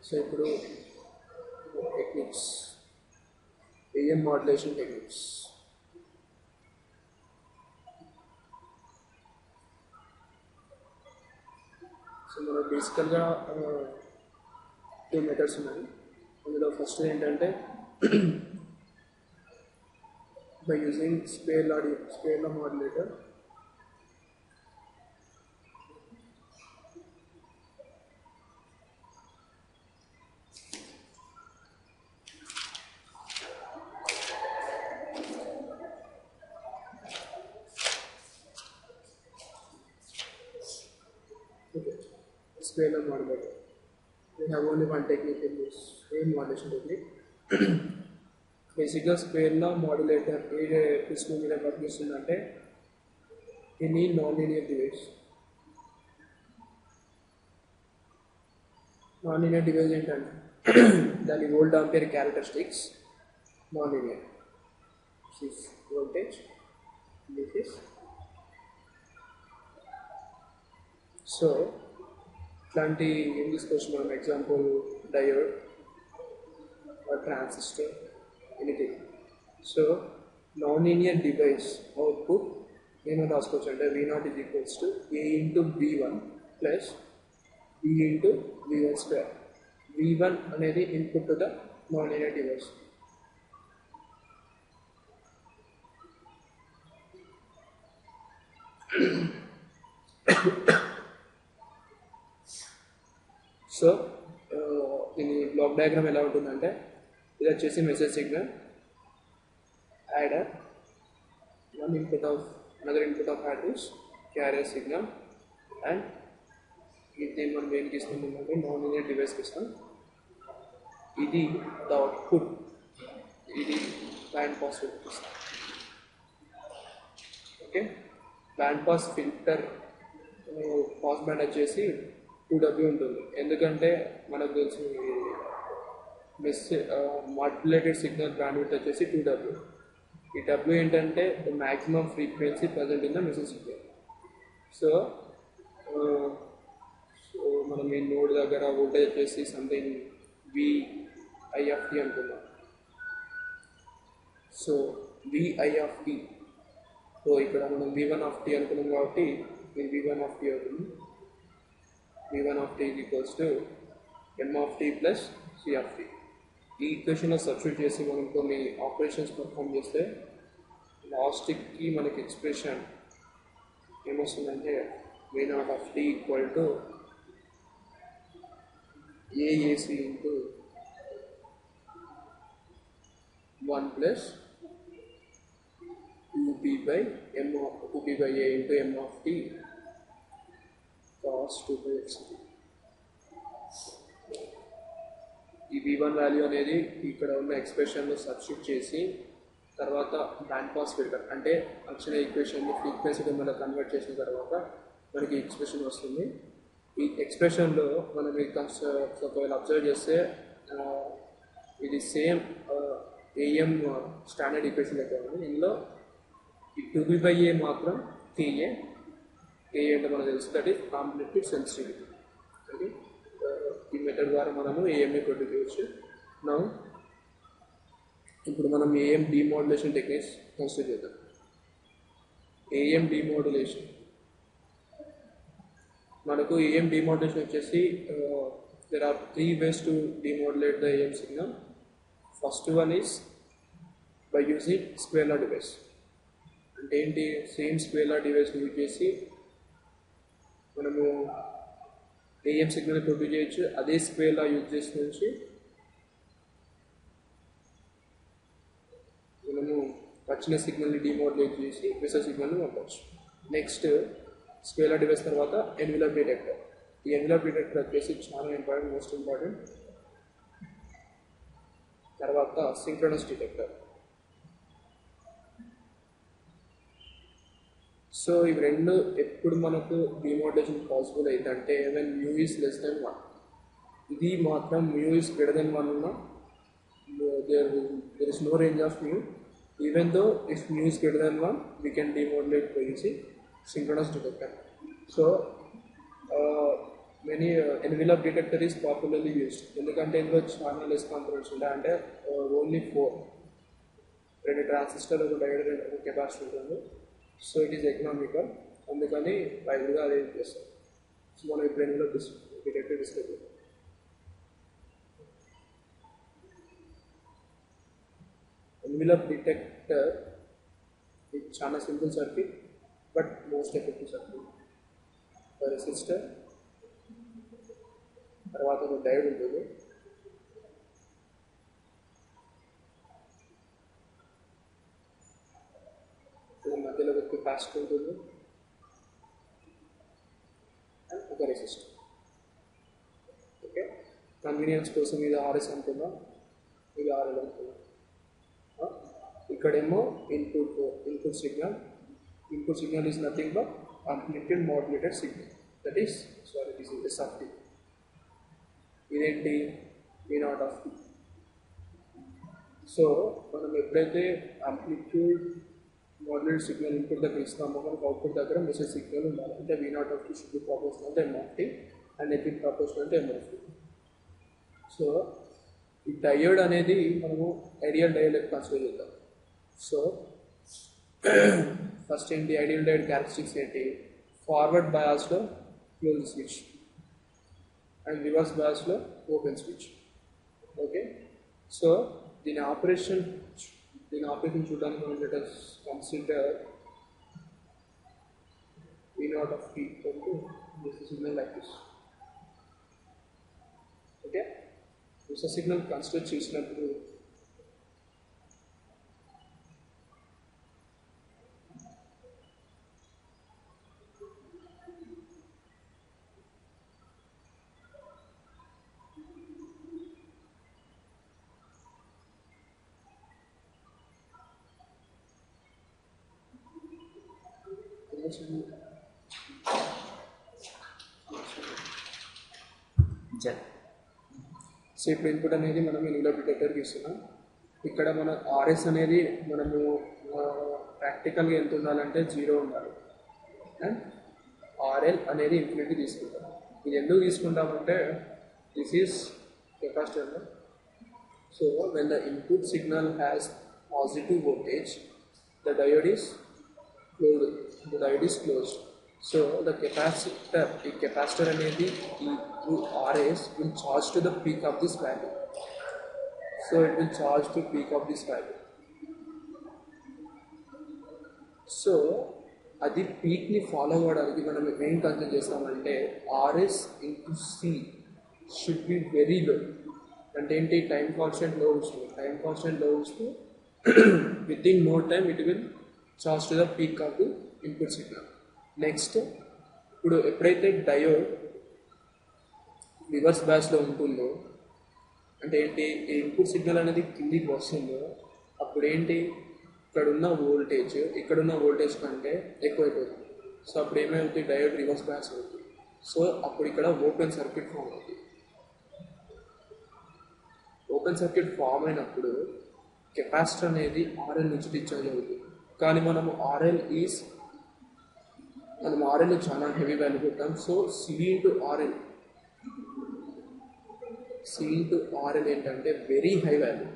So ఇప్పుడు techniques, AM modulation techniques. So మనం బేసికల్గా 2 మెథడ్స్ ఉన్నాయి. అందులో ఫస్ట్ ఏంటంటే by using scale law modulator. Okay, scale law modulator. We have only one technique in this same modulation technique. బేసిక్గా square law modulator ఏ principle మీద work చేస్తుందంటే any non linear device. Non linear device ఏంటంటే దాని volt ampere characteristics non linear. This voltage, this is. So ఇట్లాంటి ఏం తీసుకోవచ్చు మనం, example diode or transistor, anything. So non-linear device output ఏమైనా రాసుకోవచ్చు అంటే V0 is equals to A into V1 plus B into V1 square. V1 అనేది input to the non-linear device. So దీని block diagram ఎలా ఉంటుందంటే, ఇది వచ్చేసి message signal, adder, one input of another input of add is carrier signal, and ఇది మనం దేనికి ఇస్తున్నామంటే non linear డివైస్కి ఇస్తాం. ఇది ద అవుట్పుట్, ఇది బ్యాండ్ పాస్ ఫిల్టర్ ఇస్తాం. Okay, band pass filter pass band వచ్చేసి 2W ఉంటుంది. ఎందుకంటే మనకు తెలిసి మాడ్యులేటెడ్ సిగ్నల్ బ్యాండ్విడ్త్ వచ్చేసి 2W. ఈ W ఏంటంటే the maximum frequency present in the message signal. So మనం ఈ నోడ్ దగ్గర వోల్టేజ్ వచ్చేసి సంథింగ్ VIT అనుకున్నాం. సో VIT, సో ఇక్కడ మనం V1 అనుకున్నాం కాబట్టి ఇది V1 అవుతుంది. V1 is equals to M plus C. ఈ ఈక్వేషన్లో సబ్స్టిట్యూట్ చేసి మనం కొన్ని ఆపరేషన్స్ పర్ఫామ్ చేస్తే లాస్ట్కి మనకి ఎక్స్ప్రెషన్ ఏమొస్తుందంటే V0 equal to AAC into 1 plus 2B by A into M of t cos 2x. ఈ V1 వాల్యూ అనేది ఇక్కడ ఉన్న ఎక్స్ప్రెషన్లో సబ్స్టిట్యూట్ చేసి తర్వాత బ్యాండ్ పాస్ ఫిల్టర్ అంటే వచ్చిన ఈక్వేషన్ని ఫ్రీక్వెన్సీ డొమైన్లో కన్వర్ట్ చేసిన తర్వాత మనకి ఎక్స్ప్రెషన్ వస్తుంది. ఈ ఎక్స్ప్రెషన్లో మనం ఒకవేళ అబ్జర్వ్ చేస్తే ఇది సేమ్ AM స్టాండర్డ్ ఈక్వేషన్ అయితే ఉంది. ఇందులో ఈ 2B/A మాత్రం KA అంటే మనకు తెలుసు, that is complementary sensitivity. Okay, ఈ మెథడ్ ద్వారా మనము AM ప్రొడ్యూస్ చేయవచ్చు. నా ఇప్పుడు మనం AM డిమోడ్యులేషన్ టెక్నిక్స్ కన్సిడర్ చేద్దాం. AM డిమోడ్యులేషన్, మనకు AM డిమోడ్యులేషన్ వచ్చేసి there are 3 ways to demodulate the AM signal. First one is by using square law device. అంటే ఏంటి, same square law device use చేసి మనము AM సిగ్నల్ ప్రొడ్యూస్ చేయొచ్చు. అదే square law use చేసి నుంచి మనము వచ్చిన సిగ్నల్ని డిమోడ్యులేట్ చేసి మెసేజ్ సిగ్నల్ని పంపవచ్చు. నెక్స్ట్ స్క్వేర్ లా డివైస్ తర్వాత ఎన్విలాప్ డిటెక్టర్. ఈ ఎన్విలాప్ డిటెక్టర్ వచ్చేసి చాలా ఇంపార్టెంట్, మోస్ట్ ఇంపార్టెంట్. తర్వాత సింక్రోనస్ డిటెక్టర్. సో ఇవి రెండు ఎప్పుడు మనకు డిమోడ్యులేషన్ పాసిబుల్ అవుతుందంటే when mu is less than 1. ఇది మాత్రం మ్యూ ఈస్ గ్రేటర్ దెన్ 1 ఉన్నా there is no range of mu. Even though if mu is greater than 1, we can demodulate by using synchronous detector. So many envelope detector is popularly used, ఎందుకంటే ఇందులో చాలా less components ఉంటాయి, అంటే only 4 రెండు transistor, ఒక diode, ఒక capacitor ఉంటుంది. So it is economical, అందుకని వైద్యుగా అదే యూజ్ చేస్తారు. సో మనం ఇప్పుడు ఎన్విలప్ డిటెక్టర్ డిస్కస్ చేద్దాం. ఎన్విలప్ డిటెక్టర్ ఇది చాలా simple circuit but most effective circuit. ఒక రెసిస్టర్, తర్వాత ఒక డయోడ్ ఉంటుంది, మధ్యలో ఒక కెపాసిటర్ ఉంటుంది అండ్ ఒక రెసిస్టర్. ఓకే, కన్వీనియన్స్ కోసం ఇది ఆర్ఎస్ అనుకుందాం, ఇది ఆర్ఎల్ అనుకుందాం. ఇక్కడేమో input signal is nothing but amplitude modulated signal, that is this is S of T. ఇదేంటి V0 ఆఫ్ టీ. సో మనం ఎప్పుడైతే ఆంప్లిట్యూడ్ మాడ్యులేటెడ్ సిగ్నల్ ఇన్పుట్ దగ్గర ఇస్తామో మనకు అవుట్పుట్ దగ్గర మెసేజ్ సిగ్నల్ ఉండాలి, అంటే V0 of t should be proportional to M of t and it is proportional to M of t. So ఈ డయోడ్ అనేది మనము ఐడియల్ డయోడ్ కన్సిడర్ చేద్దాం. సో ఫస్ట్ ఏంటి, ఐడియల్ డయోడ్ క్యారెక్టరిస్టిక్స్ ఏంటి, forward బయాస్లో close switch and reverse బయాస్లో open switch. Okay, so దీని operation చూడడానికి మనం let us consider V0 of t into this signal like this. Okay, this signal consider చేసినప్పుడు so ఇప్పుడు input అనేది మనం ఎన్విలప్ డిటెక్టర్కి ఇస్తున్నాం. ఇక్కడ మన ఆర్ఎస్ అనేది మనము ప్రాక్టికల్గా ఎంత ఉండాలంటే 0 ఉండాలి అండ్ ఆర్ఎల్ అనేది ఇన్ఫినిటీ తీసుకుంటాం. ఇది ఎందుకు తీసుకుంటామంటే this is capacitor. So when the input signal has positive voltage the diode is closed. So the capacitor అనేది through RS will charge to the peak of this value. So it will charge to peak of this value. So అది పీక్ని follow అవ్వడానికి మనం ఏం consider చేస్తామంటే RS into C should be very low. అంటే ఏంటి, time constant లో వస్తుంది. Time constant లో వస్తూ within no time it will charge to the peak of the input signal. Next ఇప్పుడు ఎప్పుడైతే డయోడ్ రివర్స్ బ్యాస్లో ఉంటుందో, అంటే ఏంటి, ఈ ఇన్పుట్ సిగ్నల్ అనేది కిందికి వస్తుందో అప్పుడు ఏంటి, ఇక్కడున్న వోల్టేజ్ కంటే ఎక్కువైపోతుంది. సో అప్పుడు ఏమవుతుంది, డయోడ్ రివర్స్ బ్యాస్ అవుతుంది. సో అప్పుడు ఇక్కడ ఓపెన్ సర్క్యూట్ ఫామ్ అవుతుంది. ఓపెన్ సర్క్యూట్ ఫామ్ అయినప్పుడు కెపాసిటర్ అనేది ఆర్ఎల్ నుంచి డిశ్చార్జ్ అవుతుంది. కానీ మనము ఆర్ఎల్ చాలా హెవీ వాల్యూ పెట్టాం. సో సి ఇంటూ ఆర్ఎల్ ఏంటంటే వెరీ హై వాల్యూ.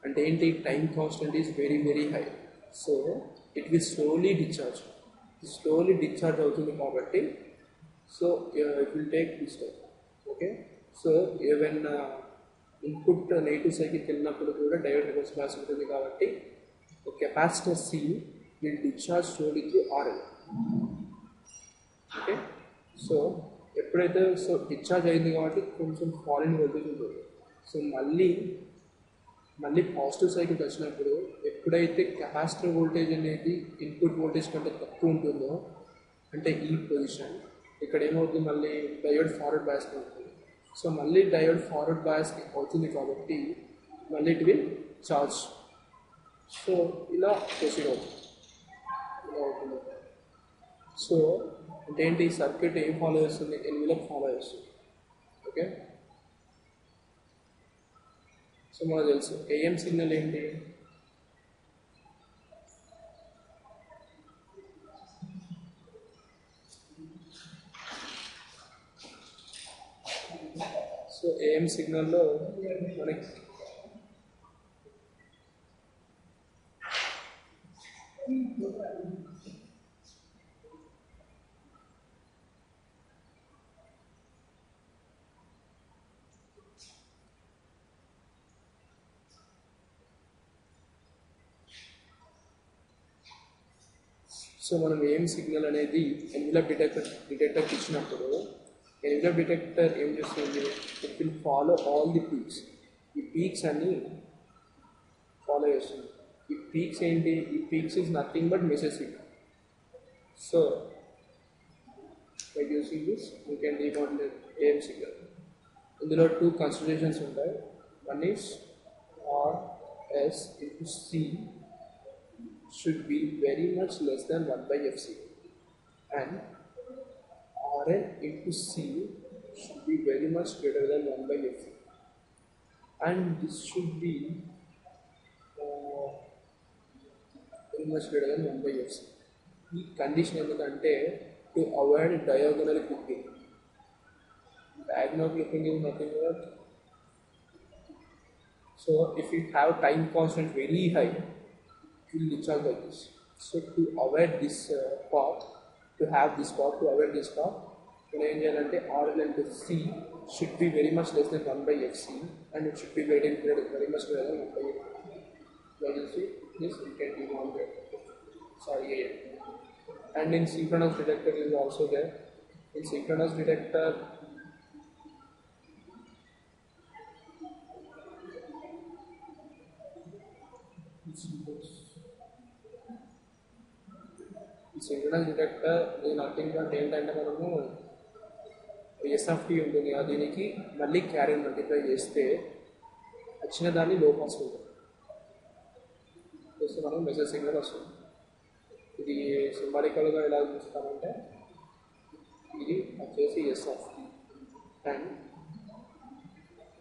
అంటే ఏంటి, time constant is very very high. So it will slowly discharge అవుతుంది కాబట్టి so it will take this time. Okay, so even input negative సైకిల్కి వెళ్ళినప్పుడు కూడా diode reverse bias ఉంటుంది కాబట్టి capacitor C will discharge slowly through RL. Okay, so ఎప్పుడైతే discharge అయింది కాబట్టి కొంచెం ఫాలింగ్ వోల్టేజ్ ఉంటుంది. సో మళ్ళీ పాజిటివ్ సైకిల్కి వచ్చినప్పుడు ఎప్పుడైతే కెపాసిటర్ వోల్టేజ్ అనేది ఇన్పుట్ వోల్టేజ్ కంటే తక్కువ ఉంటుందో, అంటే ఈ పొజిషన్ ఇక్కడ ఏమవుతుంది, మళ్ళీ డయోడ్ ఫార్వర్డ్ బయాస్కి ఉంటుంది. సో మళ్ళీ డయోడ్ ఫార్వర్డ్ బయాస్కి అవుతుంది కాబట్టి మళ్ళీ ఇట్ విల్ చార్జ్. సో ఇలా ప్రొసీడ్ అవుతుంది. సో అంటే ఏంటి, సర్క్యూట్ ఏం ఫాలో చేస్తుంది, ఎన్విలప్ ఫాలో చేస్తుంది. ఓకే, సో మనకు తెలుసు ఏఎం సిగ్నల్ ఏంటి, సో ఏఎం సిగ్నల్లో మనకి సో మనం ఏం సిగ్నల్ అనేది ఎన్విలప్ డిటెక్టర్కి ఇచ్చినప్పుడు ఎన్విలప్ డిటెక్టర్ ఏం చేస్తుంది, it will follow all the peaks. ఈ పీక్స్ అన్ని ఫాలో చేస్తుంది. ఈ పీక్స్ ఏంటి, ఈ peaks is nothing but message signal. So by using this you can demodulate ఏం సిగ్నల్. ఇందులో 2 కన్సిడరేషన్స్ ఉంటాయి. One is RS into C should be very much less than 1 by FC, and RN into C should be very much greater than 1 by FC, and this should be very much greater than 1 by FC. ఈ condition ఎందుకంటే to avoid diagonal clipping. Diagonal clipping is nothing but, so if you have time constant very high, it will discharge like this. So to avoid this part, to avoid this part, then RL into C should be very much less than 1 by FC, and it should be very much greater than 1 by FC. When you see this, you can do one there. Sorry, yeah. And in synchronous detector is also there. In synchronous detector, synchronous detector ఇది nothing but ఏంటంటే మనము SFT ఉంటుంది, దీనికి మళ్ళీ carry multiply చేస్తే వచ్చిన దాన్ని లో పాస్ ఉంటుంది, చేస్తే మనం మెసేజ్ సిగ్నల్ వస్తుంది. ఇది సింబాలికల్గా ఎలా చూస్తామంటే ఇది వచ్చేసి ఎస్ఎఫ్టీ అండ్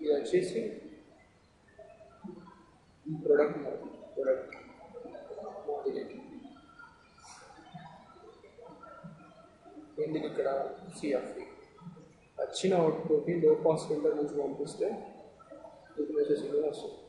ఇది వచ్చేసి ప్రొడక్ట్ మోడిలేటర్. ఏంటి ఇక్కడ సిఎఫ్టీ వచ్చిన అవుట్పుట్ని లో పాస్ ఫిల్టర్ నుంచి పంపిస్తే ఇది మెసేజ్ సిగ్నల్ వస్తుంది.